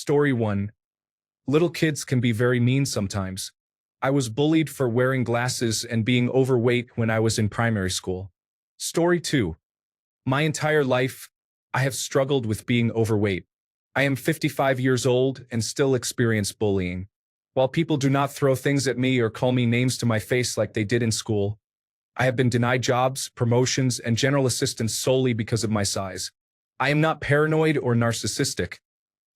Story 1. Little kids can be very mean sometimes. I was bullied for wearing glasses and being overweight when I was in primary school. Story 2. My entire life, I have struggled with being overweight. I am 55 years old and still experience bullying. While people do not throw things at me or call me names to my face like they did in school, I have been denied jobs, promotions, and general assistance solely because of my size. I am not paranoid or narcissistic.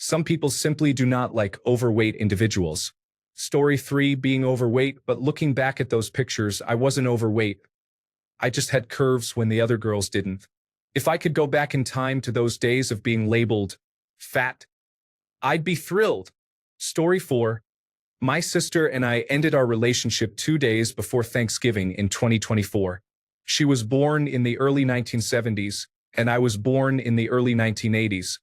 Some people simply do not like overweight individuals. Story 3. Being overweight, but looking back at those pictures, I wasn't overweight. I just had curves when the other girls didn't. If I could go back in time to those days of being labeled fat, I'd be thrilled. Story 4. My sister and I ended our relationship 2 days before Thanksgiving in 2024. She was born in the early 1970s, and I was born in the early 1980s.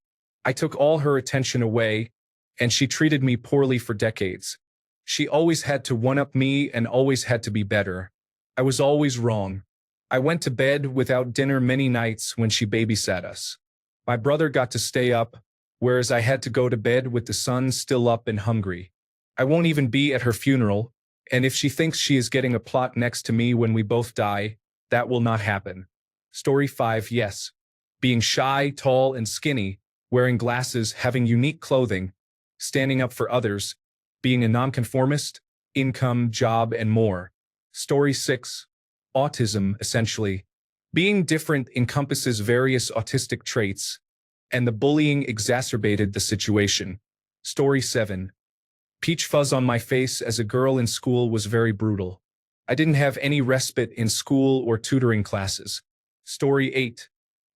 I took all her attention away, and she treated me poorly for decades. She always had to one-up me and always had to be better. I was always wrong. I went to bed without dinner many nights when she babysat us. My brother got to stay up, whereas I had to go to bed with the sun still up and hungry. I won't even be at her funeral, and if she thinks she is getting a plot next to me when we both die, that will not happen. Story 5. Yes. Being shy, tall, and skinny, wearing glasses, having unique clothing, standing up for others, being a nonconformist, income, job, and more. Story 6. Autism, essentially. Being different encompasses various autistic traits, and the bullying exacerbated the situation. Story 7. Peach fuzz on my face as a girl in school was very brutal. I didn't have any respite in school or tutoring classes. Story 8.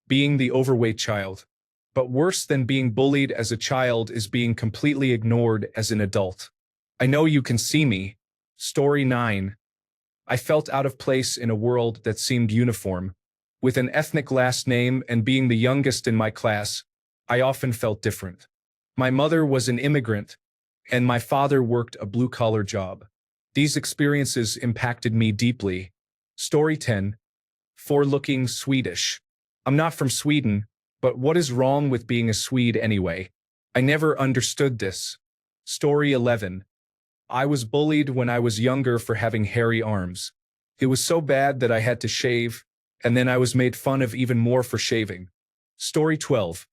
Being the overweight child. But worse than being bullied as a child is being completely ignored as an adult. I know you can see me. Story 9. I felt out of place in a world that seemed uniform. With an ethnic last name and being the youngest in my class, I often felt different. My mother was an immigrant, and my father worked a blue-collar job. These experiences impacted me deeply. Story 10. For looking Swedish. I'm not from Sweden, but what is wrong with being a Swede anyway? I never understood this. Story 11. I was bullied when I was younger for having hairy arms. It was so bad that I had to shave, and then I was made fun of even more for shaving. Story 12.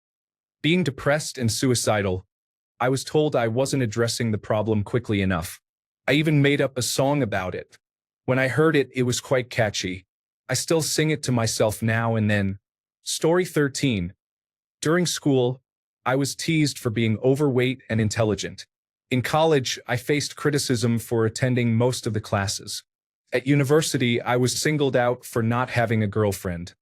Being depressed and suicidal. I was told I wasn't addressing the problem quickly enough. I even made up a song about it. When I heard it, it was quite catchy. I still sing it to myself now and then. Story 13. During school, I was teased for being overweight and intelligent. In college, I faced criticism for attending most of the classes. At university, I was singled out for not having a girlfriend.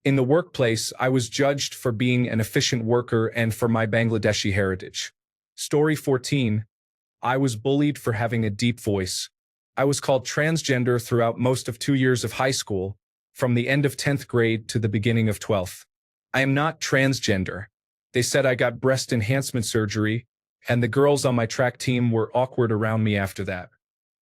In the workplace, I was judged for being an efficient worker and for my Bangladeshi heritage. Story 14. I was bullied for having a deep voice. I was called transgender throughout most of 2 years of high school, from the end of 10th grade to the beginning of 12th. I am not transgender. They said I got breast enhancement surgery, and the girls on my track team were awkward around me after that.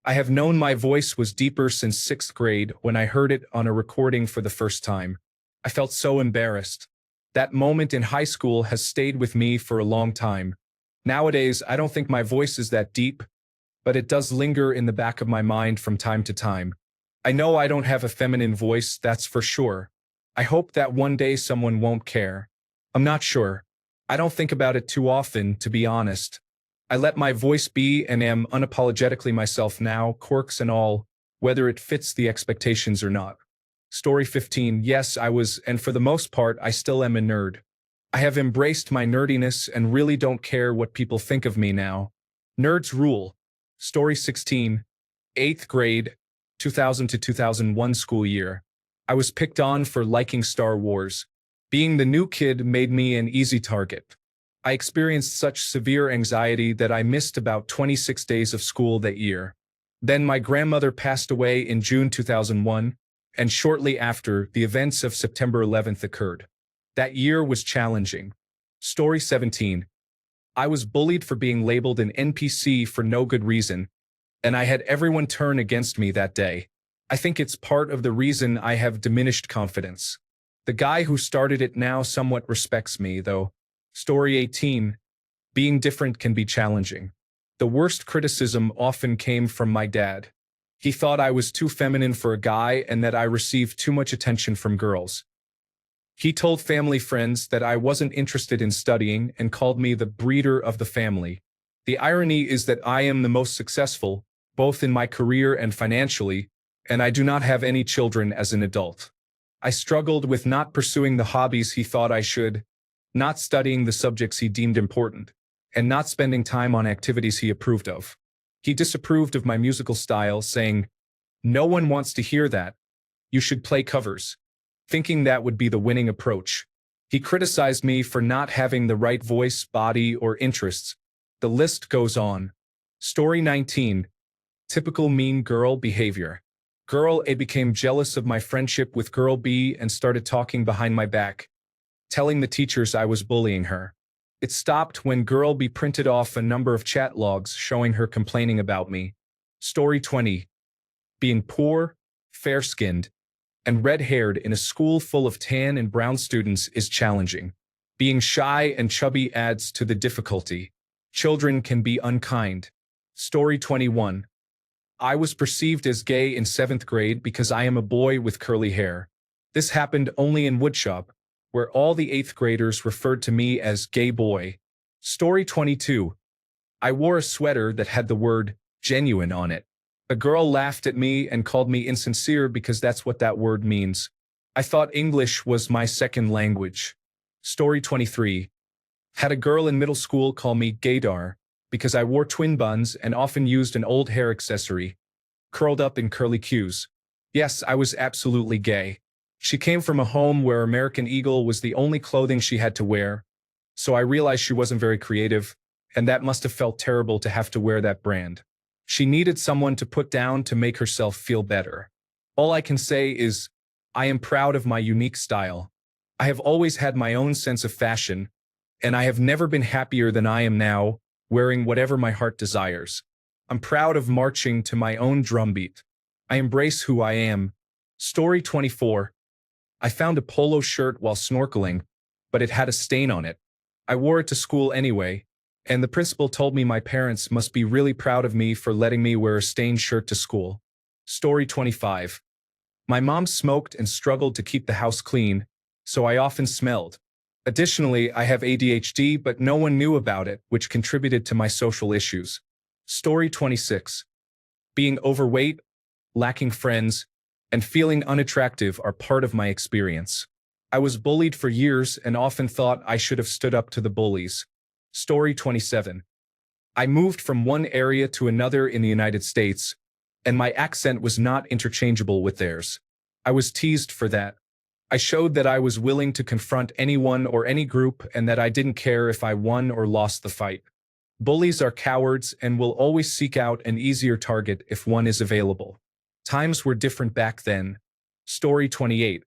I have known my voice was deeper since 6th grade when I heard it on a recording for the first time. I felt so embarrassed. That moment in high school has stayed with me for a long time. Nowadays, I don't think my voice is that deep, but it does linger in the back of my mind from time to time. I know I don't have a feminine voice, that's for sure. I hope that one day someone won't care. I'm not sure. I don't think about it too often, to be honest. I let my voice be and am unapologetically myself now, quirks and all, whether it fits the expectations or not. Story 15. Yes, I was, and for the most part, I still am a nerd. I have embraced my nerdiness and really don't care what people think of me now. Nerds rule. Story 16. 8th grade, 2000 to 2001 school year. I was picked on for liking Star Wars. Being the new kid made me an easy target. I experienced such severe anxiety that I missed about 26 days of school that year. Then my grandmother passed away in June 2001, and shortly after, the events of September 11th occurred. That year was challenging. Story 17. I was bullied for being labeled an NPC for no good reason, and I had everyone turn against me that day. I think it's part of the reason I have diminished confidence. The guy who started it now somewhat respects me, though. Story 18. Being different can be challenging. The worst criticism often came from my dad. He thought I was too feminine for a guy and that I received too much attention from girls. He told family friends that I wasn't interested in studying and called me the breeder of the family. The irony is that I am the most successful, both in my career and financially, and I do not have any children as an adult. I struggled with not pursuing the hobbies he thought I should, not studying the subjects he deemed important, and not spending time on activities he approved of. He disapproved of my musical style, saying, "No one wants to hear that. You should play covers," thinking that would be the winning approach. He criticized me for not having the right voice, body, or interests. The list goes on. Story 19. Typical mean girl behavior. Girl A became jealous of my friendship with girl B and started talking behind my back, telling the teachers I was bullying her. It stopped when girl B printed off a number of chat logs showing her complaining about me. Story 20. Being poor, fair-skinned, and red-haired in a school full of tan and brown students is challenging. Being shy and chubby adds to the difficulty. Children can be unkind. Story 21. I was perceived as gay in 7th grade because I am a boy with curly hair. This happened only in woodshop, where all the 8th graders referred to me as gay boy. Story 22. I wore a sweater that had the word genuine on it. A girl laughed at me and called me insincere because that's what that word means. I thought English was my second language. Story 23. Had a girl in middle school call me gaydar because I wore twin buns and often used an old hair accessory, curled up in curly cues. Yes, I was absolutely gay. She came from a home where American Eagle was the only clothing she had to wear, so I realized she wasn't very creative, and that must have felt terrible to have to wear that brand. She needed someone to put down to make herself feel better. All I can say is, I am proud of my unique style. I have always had my own sense of fashion, and I have never been happier than I am now, wearing whatever my heart desires. I'm proud of marching to my own drumbeat. I embrace who I am. Story 24. I found a polo shirt while snorkeling, but it had a stain on it. I wore it to school anyway, and the principal told me my parents must be really proud of me for letting me wear a stained shirt to school. Story 25. My mom smoked and struggled to keep the house clean, so I often smelled. Additionally, I have ADHD, but no one knew about it, which contributed to my social issues. Story 26. Being overweight, lacking friends, and feeling unattractive are part of my experience. I was bullied for years and often thought I should have stood up to the bullies. Story 27. I moved from one area to another in the United States, and my accent was not interchangeable with theirs. I was teased for that. I showed that I was willing to confront anyone or any group and that I didn't care if I won or lost the fight. Bullies are cowards and will always seek out an easier target if one is available. Times were different back then. Story 28.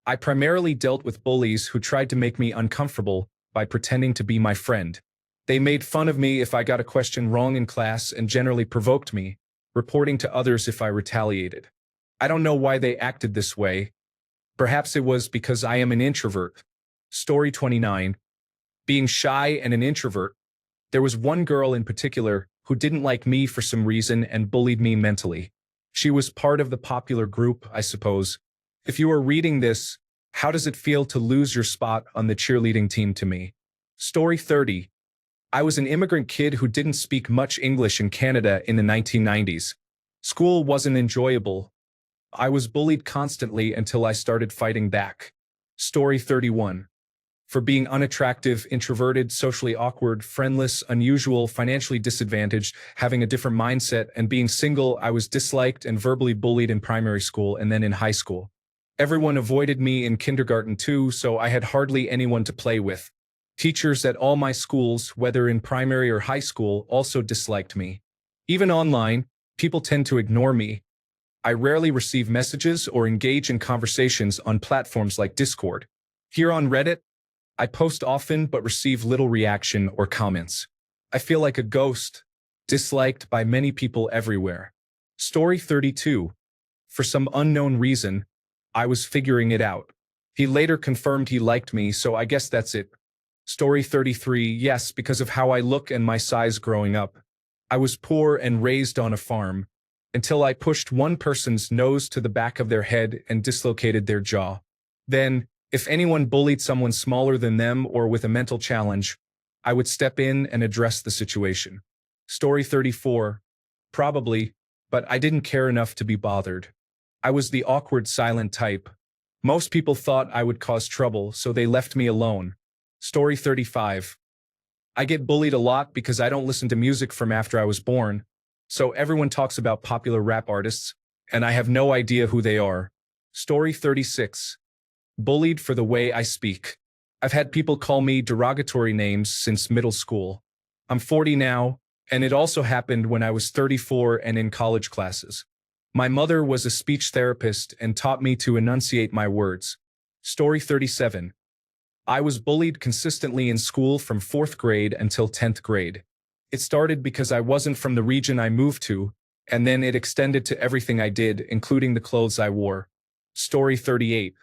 I primarily dealt with bullies who tried to make me uncomfortable by pretending to be my friend. They made fun of me if I got a question wrong in class and generally provoked me, reporting to others if I retaliated. I don't know why they acted this way. Perhaps it was because I am an introvert. Story 29. Being shy and an introvert. There was one girl in particular who didn't like me for some reason and bullied me mentally. She was part of the popular group, I suppose. If you are reading this, how does it feel to lose your spot on the cheerleading team to me? Story 30. I was an immigrant kid who didn't speak much English in Canada in the 1990s. School wasn't enjoyable. I was bullied constantly until I started fighting back. Story 31. For being unattractive, introverted, socially awkward, friendless, unusual, financially disadvantaged, having a different mindset, and being single, I was disliked and verbally bullied in primary school and then in high school. Everyone avoided me in kindergarten too, so I had hardly anyone to play with. Teachers at all my schools, whether in primary or high school, also disliked me. Even online, people tend to ignore me. I rarely receive messages or engage in conversations on platforms like Discord. Here on Reddit, I post often but receive little reaction or comments. I feel like a ghost, disliked by many people everywhere. Story 32. For some unknown reason, I was figuring it out. He later confirmed he liked me, so I guess that's it. Story 33, yes, because of how I look and my size growing up. I was poor and raised on a farm until I pushed one person's nose to the back of their head and dislocated their jaw. Then, if anyone bullied someone smaller than them or with a mental challenge, I would step in and address the situation. Story 34, probably, but I didn't care enough to be bothered. I was the awkward silent type. Most people thought I would cause trouble, so they left me alone. Story 35. I get bullied a lot because I don't listen to music from after I was born, so everyone talks about popular rap artists, and I have no idea who they are. Story 36. Bullied for the way I speak. I've had people call me derogatory names since middle school. I'm 40 now, and it also happened when I was 34 and in college classes. My mother was a speech therapist and taught me to enunciate my words. Story 37. I was bullied consistently in school from 4th grade until 10th grade. It started because I wasn't from the region I moved to, and then it extended to everything I did, including the clothes I wore. Story 38.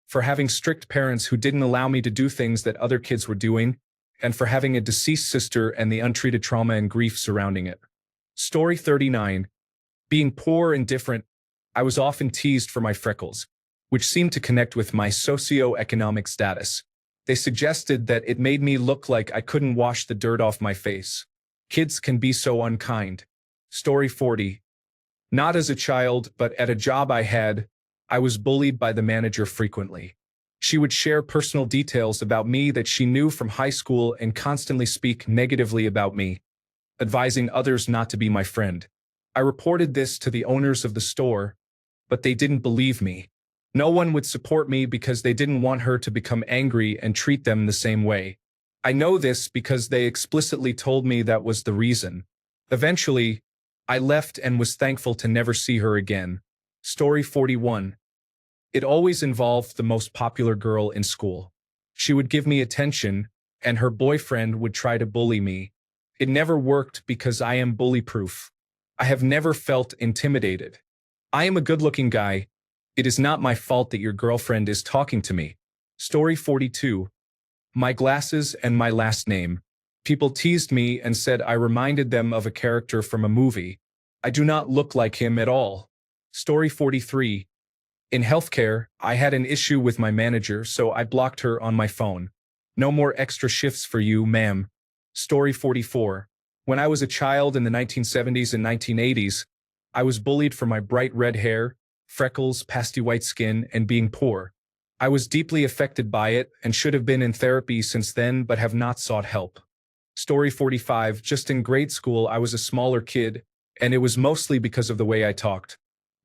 For having strict parents who didn't allow me to do things that other kids were doing, and for having a deceased sister and the untreated trauma and grief surrounding it. Story 39. Being poor and different, I was often teased for my freckles, which seemed to connect with my socio-economic status. They suggested that it made me look like I couldn't wash the dirt off my face. Kids can be so unkind. Story 40. Not as a child, but at a job I had, I was bullied by the manager frequently. She would share personal details about me that she knew from high school and constantly speak negatively about me, advising others not to be my friend. I reported this to the owners of the store, but they didn't believe me. No one would support me because they didn't want her to become angry and treat them the same way. I know this because they explicitly told me that was the reason. Eventually, I left and was thankful to never see her again. Story 41. It always involved the most popular girl in school. She would give me attention, and her boyfriend would try to bully me. It never worked because I am bully-proof. I have never felt intimidated. I am a good-looking guy. It is not my fault that your girlfriend is talking to me. Story 42. My glasses and my last name. People teased me and said I reminded them of a character from a movie. I do not look like him at all. Story 43. In healthcare, I had an issue with my manager, so I blocked her on my phone. No more extra shifts for you, ma'am. Story 44. When I was a child in the 1970s and 1980s, I was bullied for my bright red hair, freckles, pasty white skin, and being poor. I was deeply affected by it and should have been in therapy since then but have not sought help. Story 45. Just in grade school, I was a smaller kid, and it was mostly because of the way I talked.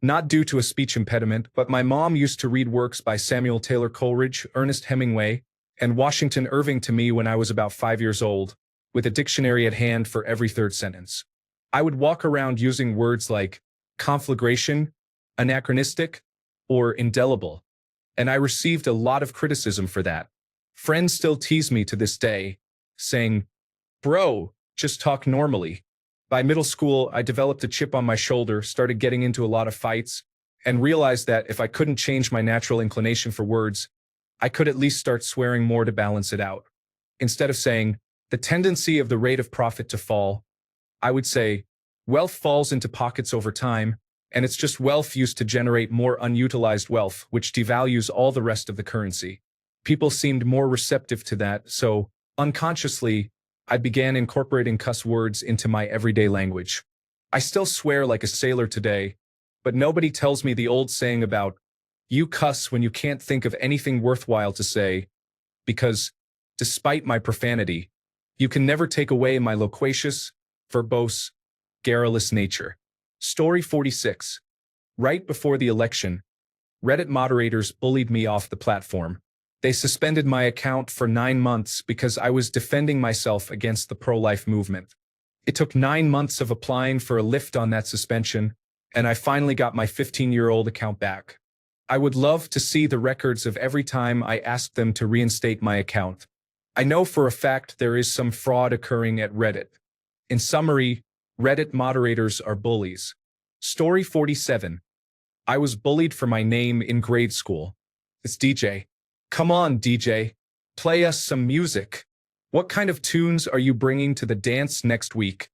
Not due to a speech impediment, but my mom used to read works by Samuel Taylor Coleridge, Ernest Hemingway, and Washington Irving to me when I was about 5 years old, with a dictionary at hand for every third sentence. I would walk around using words like conflagration, anachronistic, or indelible, and I received a lot of criticism for that. Friends still tease me to this day, saying, "Bro, just talk normally." By middle school, I developed a chip on my shoulder, started getting into a lot of fights, and realized that if I couldn't change my natural inclination for words, I could at least start swearing more to balance it out. Instead of saying, "the tendency of the rate of profit to fall," I would say, "wealth falls into pockets over time, and it's just wealth used to generate more unutilized wealth, which devalues all the rest of the currency." People seemed more receptive to that, so, unconsciously, I began incorporating cuss words into my everyday language. I still swear like a sailor today, but nobody tells me the old saying about, "you cuss when you can't think of anything worthwhile to say," because, despite my profanity, you can never take away my loquacious, verbose, garrulous nature. Story 46. Right before the election, Reddit moderators bullied me off the platform. They suspended my account for 9 months because I was defending myself against the pro-life movement. It took 9 months of applying for a lift on that suspension, and I finally got my 15-year-old account back. I would love to see the records of every time I asked them to reinstate my account. I know for a fact there is some fraud occurring at Reddit. In summary, Reddit moderators are bullies. Story 47. I was bullied for my name in grade school. It's DJ. Come on, DJ. Play us some music. What kind of tunes are you bringing to the dance next week,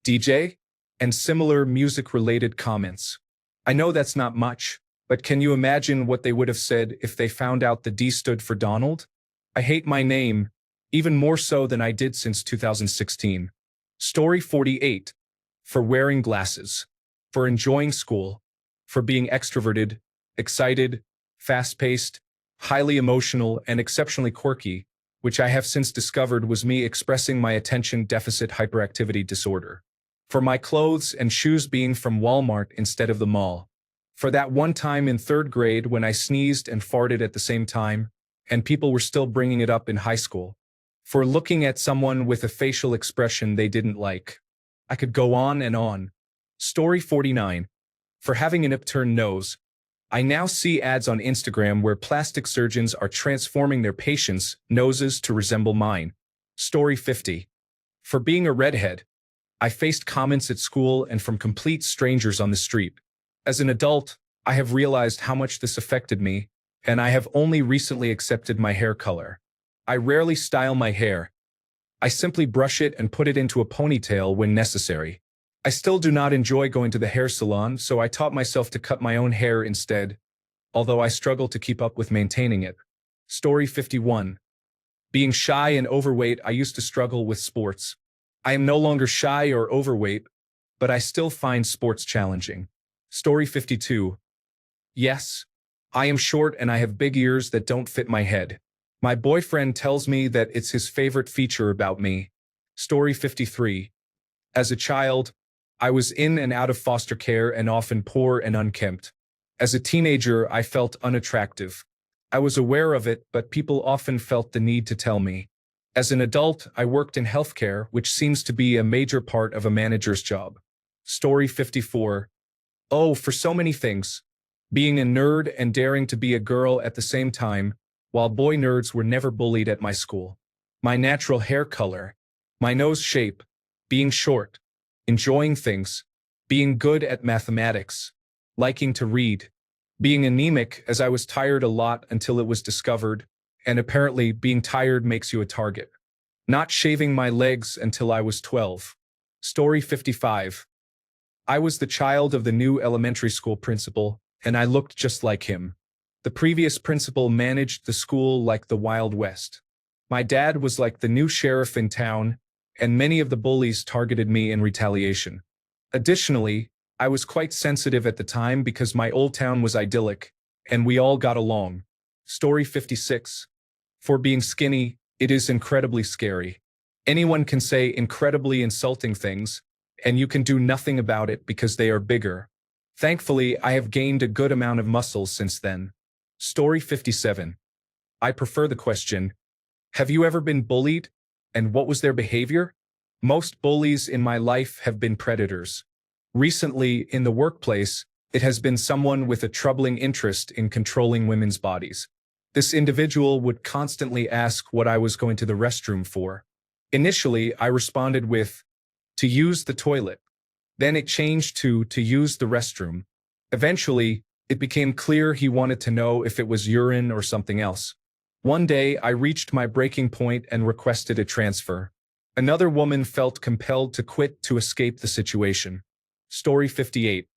DJ? And similar music-related comments. I know that's not much, but can you imagine what they would have said if they found out the D stood for Donald? I hate my name, even more so than I did since 2016. Story 48. For wearing glasses. For enjoying school. For being extroverted, excited, fast-paced, highly emotional, and exceptionally quirky, which I have since discovered was me expressing my attention deficit hyperactivity disorder. For my clothes and shoes being from Walmart instead of the mall. For that one time in 3rd grade when I sneezed and farted at the same time, and people were still bringing it up in high school. For looking at someone with a facial expression they didn't like. I could go on and on. Story 49. For having an upturned nose. I now see ads on Instagram where plastic surgeons are transforming their patients' noses to resemble mine. Story 50. For being a redhead. I faced comments at school and from complete strangers on the street. As an adult, I have realized how much this affected me, and I have only recently accepted my hair color. I rarely style my hair. I simply brush it and put it into a ponytail when necessary. I still do not enjoy going to the hair salon, so I taught myself to cut my own hair instead, although I struggle to keep up with maintaining it. Story 51. Being shy and overweight, I used to struggle with sports. I am no longer shy or overweight, but I still find sports challenging. Story 52. Yes, I am short and I have big ears that don't fit my head. My boyfriend tells me that it's his favorite feature about me. Story 53. As a child, I was in and out of foster care and often poor and unkempt. As a teenager, I felt unattractive. I was aware of it, but people often felt the need to tell me. As an adult, I worked in healthcare, which seems to be a major part of a manager's job. Story 54. Oh, for so many things. Being a nerd and daring to be a girl at the same time, while boy nerds were never bullied at my school. My natural hair color. My nose shape. Being short. Enjoying things. Being good at mathematics. Liking to read. Being anemic, as I was tired a lot until it was discovered, and apparently being tired makes you a target. Not shaving my legs until I was 12. Story 55. I was the child of the new elementary school principal, and I looked just like him. The previous principal managed the school like the Wild West. My dad was like the new sheriff in town, and many of the bullies targeted me in retaliation. Additionally, I was quite sensitive at the time because my old town was idyllic, and we all got along. Story 56. For being skinny, it is incredibly scary. Anyone can say incredibly insulting things, and you can do nothing about it because they are bigger. Thankfully, I have gained a good amount of muscle since then. Story 57. I prefer the question, have you ever been bullied? And what was their behavior? Most bullies in my life have been predators. Recently, in the workplace, it has been someone with a troubling interest in controlling women's bodies. This individual would constantly ask what I was going to the restroom for. Initially, I responded with, to use the toilet. Then it changed to use the restroom. Eventually, it became clear he wanted to know if it was urine or something else. One day, I reached my breaking point and requested a transfer. Another woman felt compelled to quit to escape the situation. Story 58.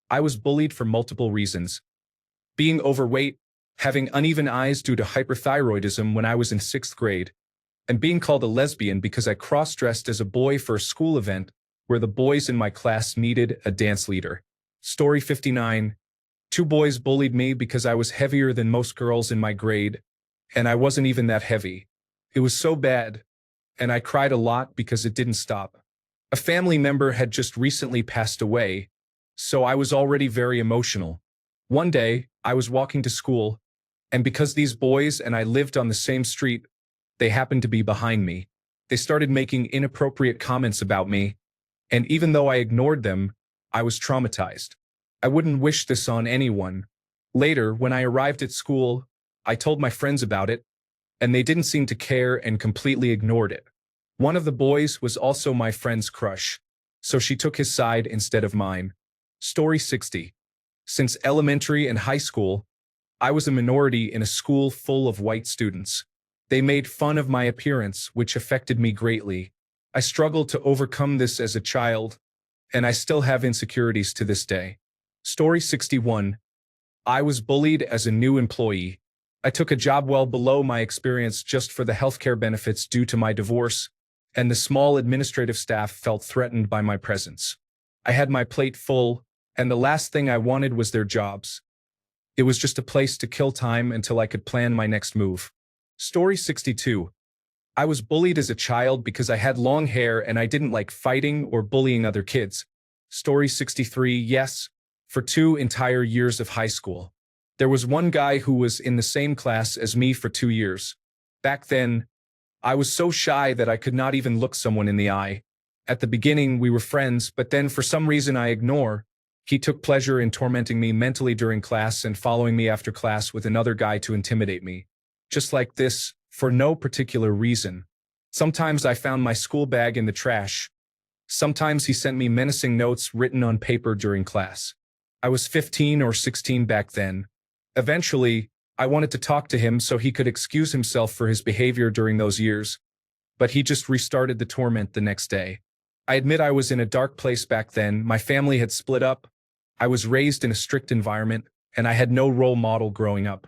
I was bullied for multiple reasons. Being overweight, having uneven eyes due to hyperthyroidism when I was in 6th grade, and being called a lesbian because I cross-dressed as a boy for a school event where the boys in my class needed a dance leader. Story 59. 2 boys bullied me because I was heavier than most girls in my grade, and I wasn't even that heavy. It was so bad, and I cried a lot because it didn't stop. A family member had just recently passed away, so I was already very emotional. One day, I was walking to school, and because these boys and I lived on the same street, they happened to be behind me. They started making inappropriate comments about me, and even though I ignored them, I was traumatized. I wouldn't wish this on anyone. Later, when I arrived at school, I told my friends about it, and they didn't seem to care and completely ignored it. One of the boys was also my friend's crush, so she took his side instead of mine. Story 60. Since elementary and high school, I was a minority in a school full of white students. They made fun of my appearance, which affected me greatly. I struggled to overcome this as a child, and I still have insecurities to this day. Story 61. I was bullied as a new employee. I took a job well below my experience just for the healthcare benefits due to my divorce, and the small administrative staff felt threatened by my presence. I had my plate full, and the last thing I wanted was their jobs. It was just a place to kill time until I could plan my next move. Story 62. I was bullied as a child because I had long hair and I didn't like fighting or bullying other kids. Story 63. Yes, for 2 entire years of high school. There was one guy who was in the same class as me for 2 years. Back then, I was so shy that I could not even look someone in the eye. At the beginning, we were friends, but then for some reason I ignore. He took pleasure in tormenting me mentally during class and following me after class with another guy to intimidate me. Just like this, for no particular reason. Sometimes I found my school bag in the trash. Sometimes he sent me menacing notes written on paper during class. I was 15 or 16 back then. Eventually, I wanted to talk to him so he could excuse himself for his behavior during those years, but he just restarted the torment the next day. I admit I was in a dark place back then. My family had split up. I was raised in a strict environment, and I had no role model growing up.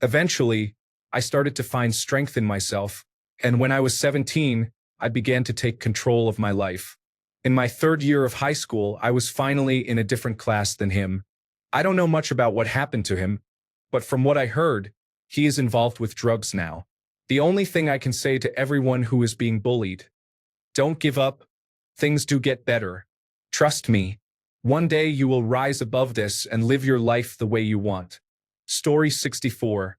Eventually, I started to find strength in myself, and when I was 17, I began to take control of my life. In my 3rd year of high school, I was finally in a different class than him. I don't know much about what happened to him, but from what I heard, he is involved with drugs now. The only thing I can say to everyone who is being bullied: don't give up. Things do get better. Trust me. One day you will rise above this and live your life the way you want. Story 64.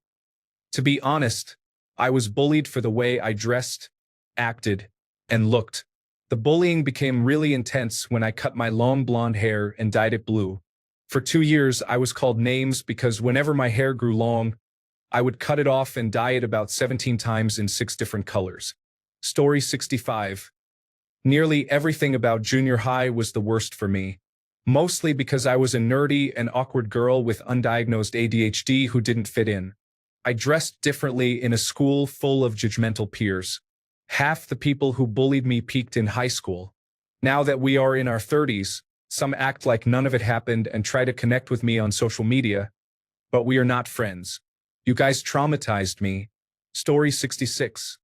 To be honest, I was bullied for the way I dressed, acted, and looked. The bullying became really intense when I cut my long blonde hair and dyed it blue. For 2 years, I was called names because whenever my hair grew long, I would cut it off and dye it about 17 times in 6 different colors. Story 65. Nearly everything about junior high was the worst for me. Mostly because I was a nerdy and awkward girl with undiagnosed ADHD who didn't fit in. I dressed differently in a school full of judgmental peers. Half the people who bullied me peaked in high school. Now that we are in our 30s, some act like none of it happened and try to connect with me on social media, but we are not friends. You guys traumatized me. Story 66.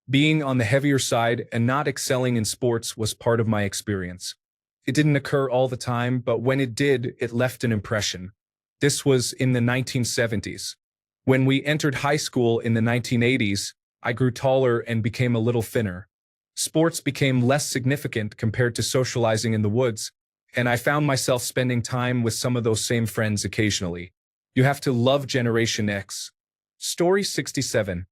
Being on the heavier side and not excelling in sports was part of my experience. It didn't occur all the time, but when it did, it left an impression. This was in the 1970s. When we entered high school in the 1980s, I grew taller and became a little thinner. Sports became less significant compared to socializing in the woods, and I found myself spending time with some of those same friends occasionally. You have to love Generation X. Story 67.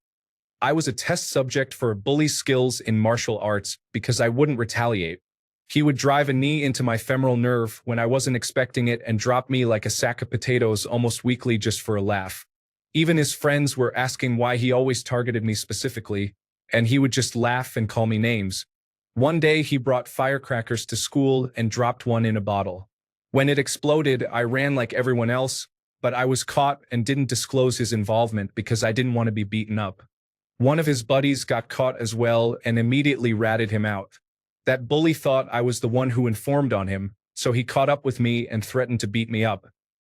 I was a test subject for a bully's skills in martial arts because I wouldn't retaliate. He would drive a knee into my femoral nerve when I wasn't expecting it and drop me like a sack of potatoes almost weekly just for a laugh. Even his friends were asking why he always targeted me specifically, and he would just laugh and call me names. One day he brought firecrackers to school and dropped one in a bottle. When it exploded, I ran like everyone else, but I was caught and didn't disclose his involvement because I didn't want to be beaten up. One of his buddies got caught as well and immediately ratted him out. That bully thought I was the one who informed on him, so he caught up with me and threatened to beat me up.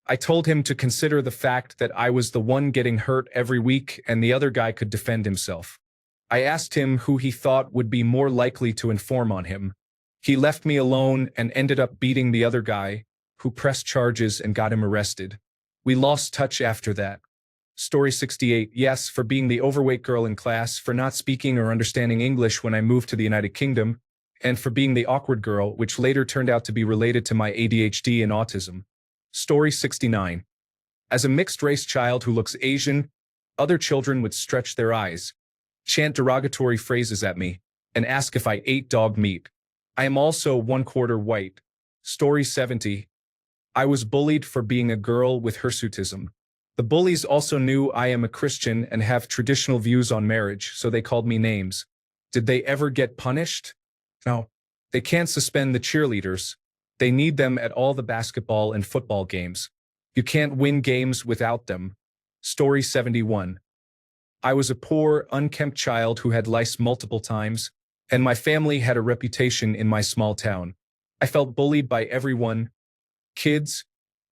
I told him to consider the fact that I was the one getting hurt every week and the other guy could defend himself. I asked him who he thought would be more likely to inform on him. He left me alone and ended up beating the other guy, who pressed charges and got him arrested. We lost touch after that. Story 68. Yes, for being the overweight girl in class, for not speaking or understanding English when I moved to the United Kingdom, and for being the awkward girl, which later turned out to be related to my ADHD and autism. Story 69. As a mixed-race child who looks Asian, other children would stretch their eyes, chant derogatory phrases at me, and ask if I ate dog meat. I am also 1/4 white. Story 70. I was bullied for being a girl with hirsutism. The bullies also knew I am a Christian and have traditional views on marriage, so they called me names. Did they ever get punished? No. They can't suspend the cheerleaders. They need them at all the basketball and football games. You can't win games without them. Story 71. I was a poor, unkempt child who had lice multiple times, and my family had a reputation in my small town. I felt bullied by everyone, kids,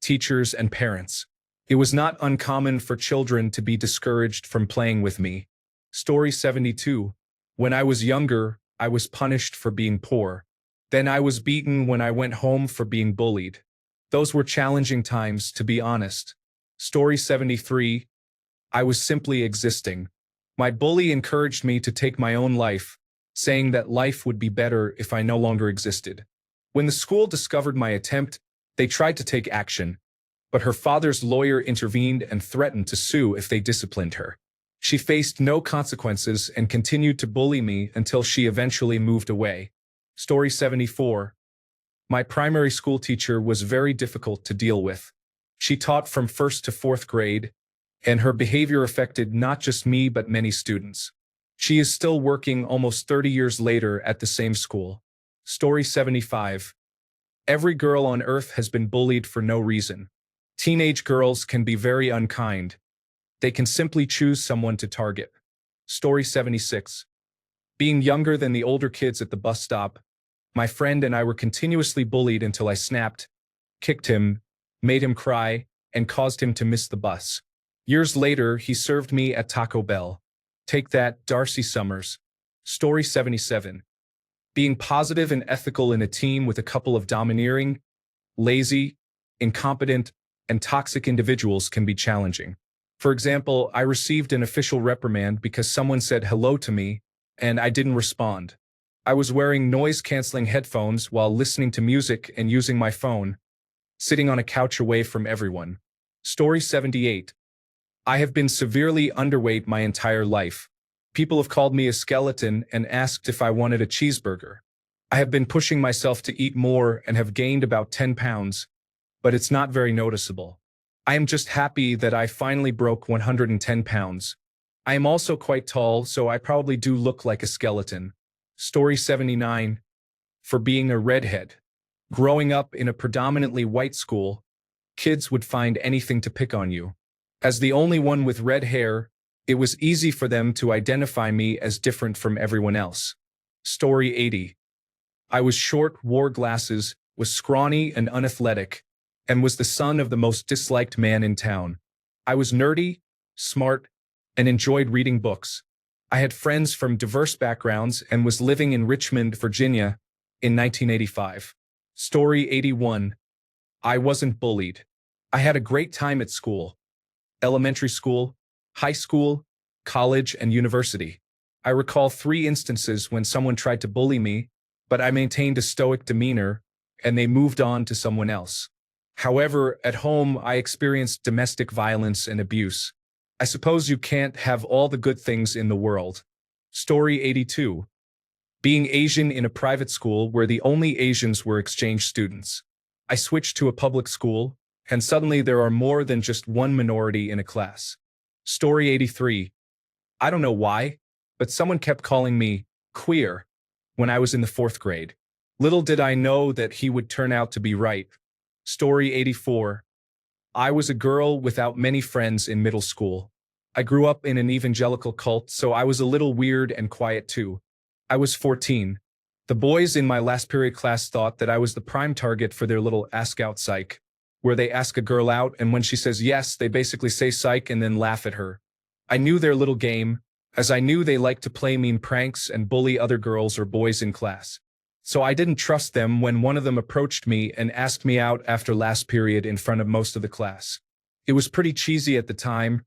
teachers, and parents. It was not uncommon for children to be discouraged from playing with me. Story 72. When I was younger, I was punished for being poor. Then I was beaten when I went home for being bullied. Those were challenging times, to be honest. Story 73. I was simply existing. My bully encouraged me to take my own life, saying that life would be better if I no longer existed. When the school discovered my attempt, they tried to take action, but her father's lawyer intervened and threatened to sue if they disciplined her. She faced no consequences and continued to bully me until she eventually moved away. Story 74. My primary school teacher was very difficult to deal with. She taught from 1st to 4th grade, and her behavior affected not just me but many students. She is still working almost 30 years later at the same school. Story 75. Every girl on earth has been bullied for no reason. Teenage girls can be very unkind. They can simply choose someone to target. Story 76. Being younger than the older kids at the bus stop, my friend and I were continuously bullied until I snapped, kicked him, made him cry, and caused him to miss the bus. Years later, he served me at Taco Bell. Take that, Darcy Summers. Story 77. Being positive and ethical in a team with a couple of domineering, lazy, incompetent, and toxic individuals can be challenging. For example, I received an official reprimand because someone said hello to me, and I didn't respond. I was wearing noise-canceling headphones while listening to music and using my phone, sitting on a couch away from everyone. Story 78. I have been severely underweight my entire life. People have called me a skeleton and asked if I wanted a cheeseburger. I have been pushing myself to eat more and have gained about 10 pounds, but it's not very noticeable. I am just happy that I finally broke 110 pounds. I am also quite tall, so I probably do look like a skeleton. Story 79. For being a redhead. Growing up in a predominantly white school, kids would find anything to pick on you. As the only one with red hair, it was easy for them to identify me as different from everyone else. Story 80. I was short, wore glasses, was scrawny and unathletic, and was the son of the most disliked man in town. I was nerdy, smart, and enjoyed reading books. I had friends from diverse backgrounds and was living in Richmond, Virginia, in 1985. Story 81. I wasn't bullied. I had a great time at school. Elementary school, high school, college, and university. I recall 3 instances when someone tried to bully me, but I maintained a stoic demeanor, and they moved on to someone else. However, at home, I experienced domestic violence and abuse. I suppose you can't have all the good things in the world. Story 82. Being Asian in a private school where the only Asians were exchange students. I switched to a public school, and suddenly there are more than just one minority in a class. Story 83. I don't know why, but someone kept calling me queer when I was in the 4th grade. Little did I know that he would turn out to be right. Story 84. I was a girl without many friends in middle school. I grew up in an evangelical cult, so I was a little weird and quiet too. I was 14. The boys in my last period class thought that I was the prime target for their little ask out psych, where they ask a girl out and when she says yes, they basically say psych and then laugh at her. I knew their little game, as I knew they liked to play mean pranks and bully other girls or boys in class. So I didn't trust them when one of them approached me and asked me out after last period in front of most of the class. It was pretty cheesy at the time,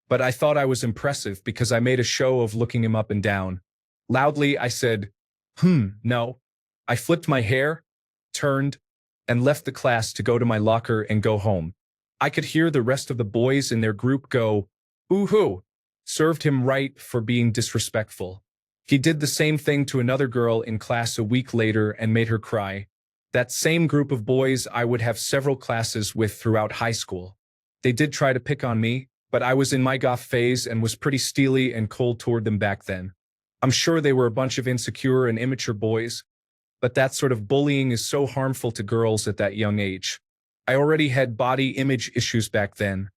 but I thought I was impressive because I made a show of looking him up and down. Loudly, I said, no. I flipped my hair, turned, and left the class to go to my locker and go home. I could hear the rest of the boys in their group go, "Ooh-hoo." Served him right for being disrespectful. He did the same thing to another girl in class a week later and made her cry. That same group of boys I would have several classes with throughout high school. They did try to pick on me, but I was in my goth phase and was pretty steely and cold toward them back then. I'm sure they were a bunch of insecure and immature boys, but that sort of bullying is so harmful to girls at that young age. I already had body image issues back then.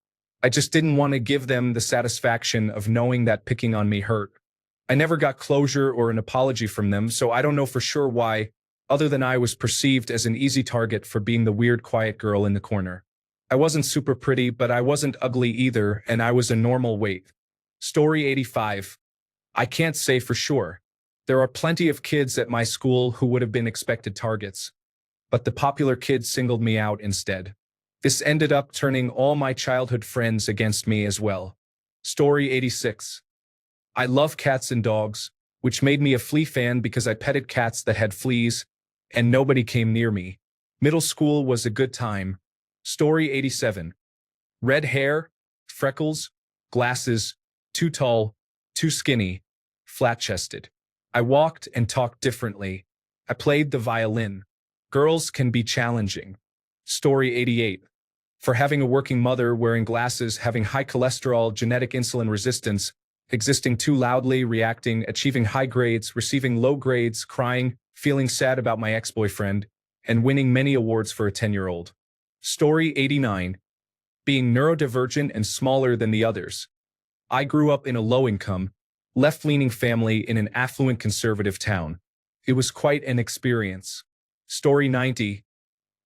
I just didn't want to give them the satisfaction of knowing that picking on me hurt. I never got closure or an apology from them, so I don't know for sure why, other than I was perceived as an easy target for being the weird quiet girl in the corner. I wasn't super pretty, but I wasn't ugly either, and I was a normal weight. Story 85. I can't say for sure. There are plenty of kids at my school who would have been expected targets, but the popular kids singled me out instead. This ended up turning all my childhood friends against me as well. Story 86. I love cats and dogs, which made me a flea fan because I petted cats that had fleas, and nobody came near me. Middle school was a good time. Story 87. Red hair, freckles, glasses, too tall, too skinny, flat-chested. I walked and talked differently. I played the violin. Girls can be challenging. Story 88. For having a working mother, wearing glasses, having high cholesterol, genetic insulin resistance, existing too loudly, reacting, achieving high grades, receiving low grades, crying, feeling sad about my ex-boyfriend, and winning many awards for a 10-year-old. Story 89. Being neurodivergent and smaller than the others. I grew up in a low-income, left-leaning family in an affluent conservative town. It was quite an experience. Story 90.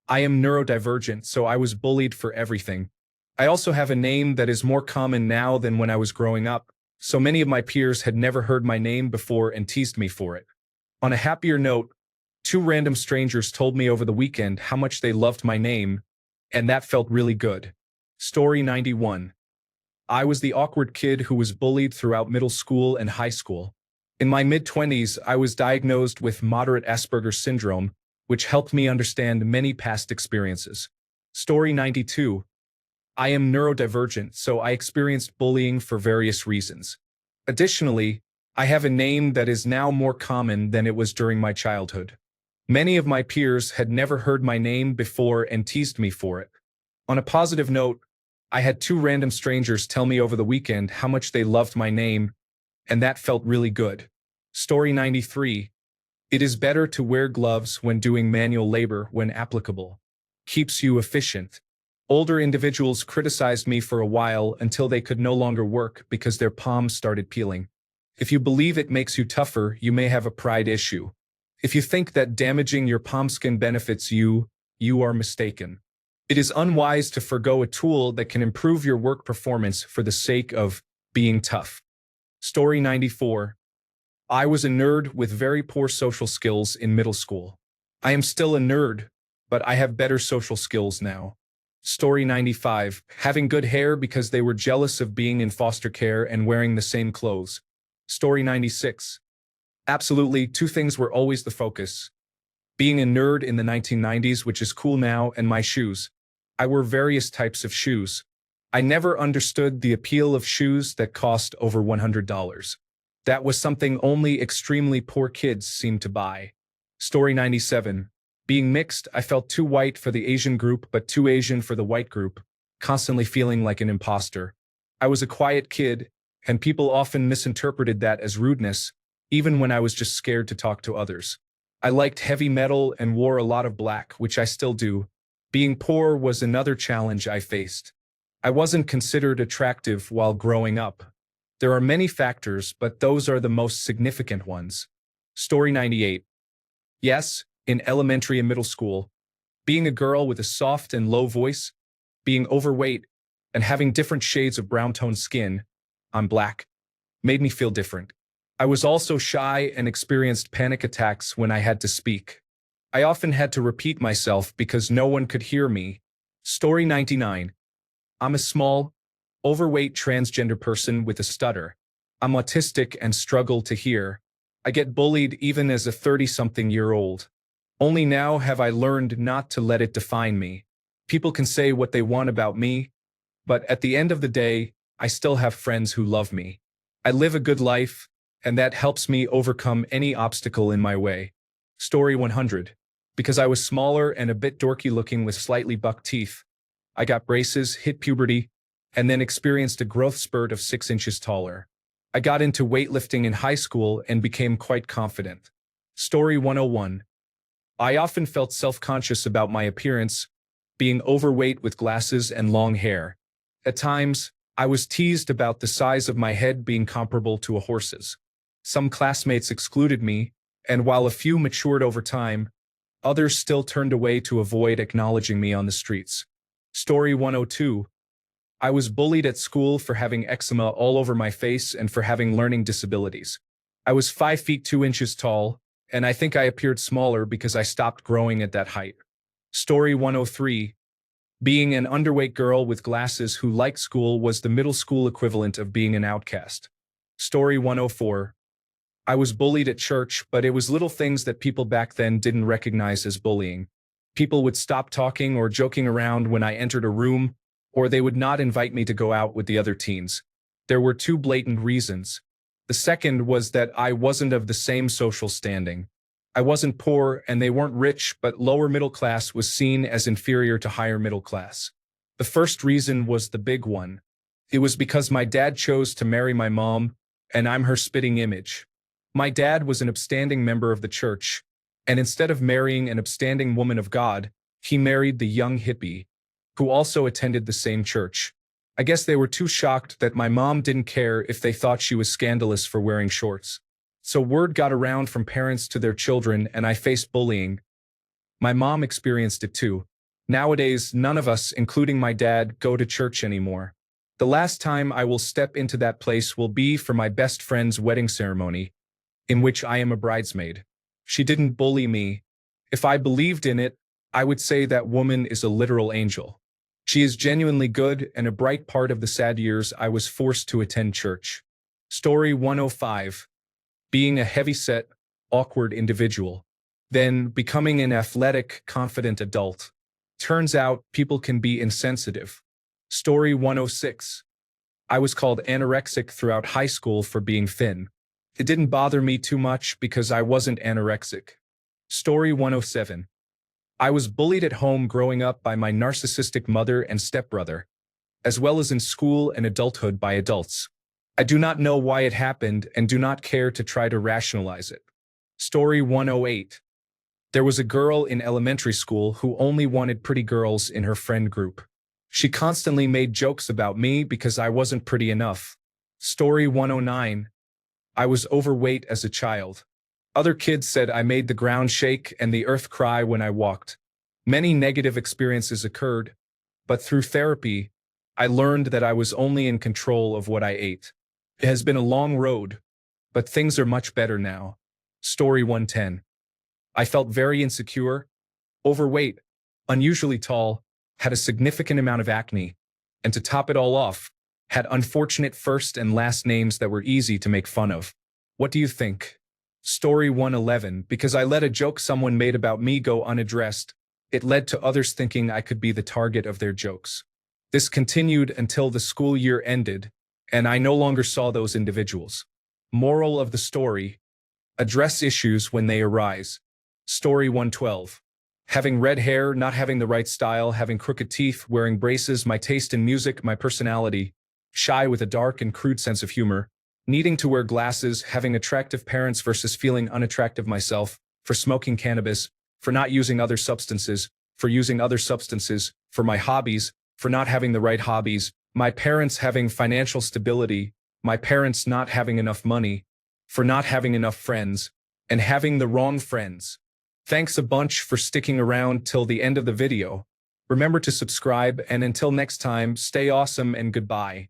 I am neurodivergent, so I was bullied for everything. I also have a name that is more common now than when I was growing up, so many of my peers had never heard my name before and teased me for it. On a happier note, 2 random strangers told me over the weekend how much they loved my name, and that felt really good. Story 91. I was the awkward kid who was bullied throughout middle school and high school. In my mid-20s, I was diagnosed with moderate Asperger's syndrome, which helped me understand many past experiences. Story 92. I am neurodivergent, so I experienced bullying for various reasons. Additionally, I have a name that is now more common than it was during my childhood. Many of my peers had never heard my name before and teased me for it. On a positive note, I had 2 random strangers tell me over the weekend how much they loved my name, and that felt really good. Story 93. It is better to wear gloves when doing manual labor when applicable. Keeps you efficient. Older individuals criticized me for a while until they could no longer work because their palms started peeling. If you believe it makes you tougher, you may have a pride issue. If you think that damaging your palm skin benefits you, you are mistaken. It is unwise to forgo a tool that can improve your work performance for the sake of being tough. Story 94. I was a nerd with very poor social skills in middle school. I am still a nerd, but I have better social skills now. Story 95. Having good hair because they were jealous of being in foster care and wearing the same clothes. Story 96. Absolutely, 2 things were always the focus. Being a nerd in the 1990s, which is cool now, and my shoes. I wore various types of shoes. I never understood the appeal of shoes that cost over $100. That was something only extremely poor kids seemed to buy. Story 97. Being mixed, I felt too white for the Asian group but too Asian for the white group, constantly feeling like an imposter. I was a quiet kid, and people often misinterpreted that as rudeness, even when I was just scared to talk to others. I liked heavy metal and wore a lot of black, which I still do. Being poor was another challenge I faced. I wasn't considered attractive while growing up. There are many factors, but those are the most significant ones. Story 98. Yes, in elementary and middle school, being a girl with a soft and low voice, being overweight, and having different shades of brown-toned skin, I'm black, made me feel different. I was also shy and experienced panic attacks when I had to speak. I often had to repeat myself because no one could hear me. Story 99. I'm a small, overweight transgender person with a stutter. I'm autistic and struggle to hear. I get bullied even as a 30-something-year-old. Only now have I learned not to let it define me. People can say what they want about me, but at the end of the day, I still have friends who love me. I live a good life, and that helps me overcome any obstacle in my way. Story 100. Because I was smaller and a bit dorky looking with slightly buck teeth, I got braces, hit puberty, and then experienced a growth spurt of 6 inches taller. I got into weightlifting in high school and became quite confident. Story 101. I often felt self-conscious about my appearance, being overweight with glasses and long hair. At times, I was teased about the size of my head being comparable to a horse's. Some classmates excluded me, and while a few matured over time, others still turned away to avoid acknowledging me on the streets. Story 102. I was bullied at school for having eczema all over my face and for having learning disabilities. I was 5 feet 2 inches tall, and I think I appeared smaller because I stopped growing at that height. Story 103. Being an underweight girl with glasses who liked school was the middle school equivalent of being an outcast. Story 104. I was bullied at church, but it was little things that people back then didn't recognize as bullying. People would stop talking or joking around when I entered a room, or they would not invite me to go out with the other teens. There were two blatant reasons. The second was that I wasn't of the same social standing. I wasn't poor and they weren't rich, but lower middle class was seen as inferior to higher middle class. The first reason was the big one. It was because my dad chose to marry my mom, and I'm her spitting image. My dad was an upstanding member of the church, and instead of marrying an upstanding woman of God, he married the young hippie, who also attended the same church. I guess they were too shocked that my mom didn't care if they thought she was scandalous for wearing shorts. So word got around from parents to their children, and I faced bullying. My mom experienced it too. Nowadays, none of us, including my dad, go to church anymore. The last time I will step into that place will be for my best friend's wedding ceremony, in which I am a bridesmaid. She didn't bully me. If I believed in it, I would say that woman is a literal angel. She is genuinely good and a bright part of the sad years I was forced to attend church. Story 105. Being a heavy-set, awkward individual. Then becoming an athletic, confident adult. Turns out people can be insensitive. Story 106. I was called anorexic throughout high school for being thin. It didn't bother me too much because I wasn't anorexic. Story 107. I was bullied at home growing up by my narcissistic mother and stepbrother, as well as in school and adulthood by adults. I do not know why it happened and do not care to try to rationalize it. Story 108. There was a girl in elementary school who only wanted pretty girls in her friend group. She constantly made jokes about me because I wasn't pretty enough. Story 109. I was overweight as a child. Other kids said I made the ground shake and the earth cry when I walked. Many negative experiences occurred, but through therapy, I learned that I was only in control of what I ate. It has been a long road, but things are much better now. Story 110. I felt very insecure, overweight, unusually tall, had a significant amount of acne, and to top it all off, had unfortunate first and last names that were easy to make fun of. What do you think? Story 111. Because I let a joke someone made about me go unaddressed, it led to others thinking I could be the target of their jokes. This continued until the school year ended, and I no longer saw those individuals. Moral of the story: address issues when they arise. Story 112. Having red hair, not having the right style, having crooked teeth, wearing braces, my taste in music, my personality, shy with a dark and crude sense of humor, needing to wear glasses, having attractive parents versus feeling unattractive myself, for smoking cannabis, for not using other substances, for using other substances, for my hobbies, for not having the right hobbies, my parents having financial stability, my parents not having enough money, for not having enough friends, and having the wrong friends. Thanks a bunch for sticking around till the end of the video. Remember to subscribe, and until next time, stay awesome and goodbye.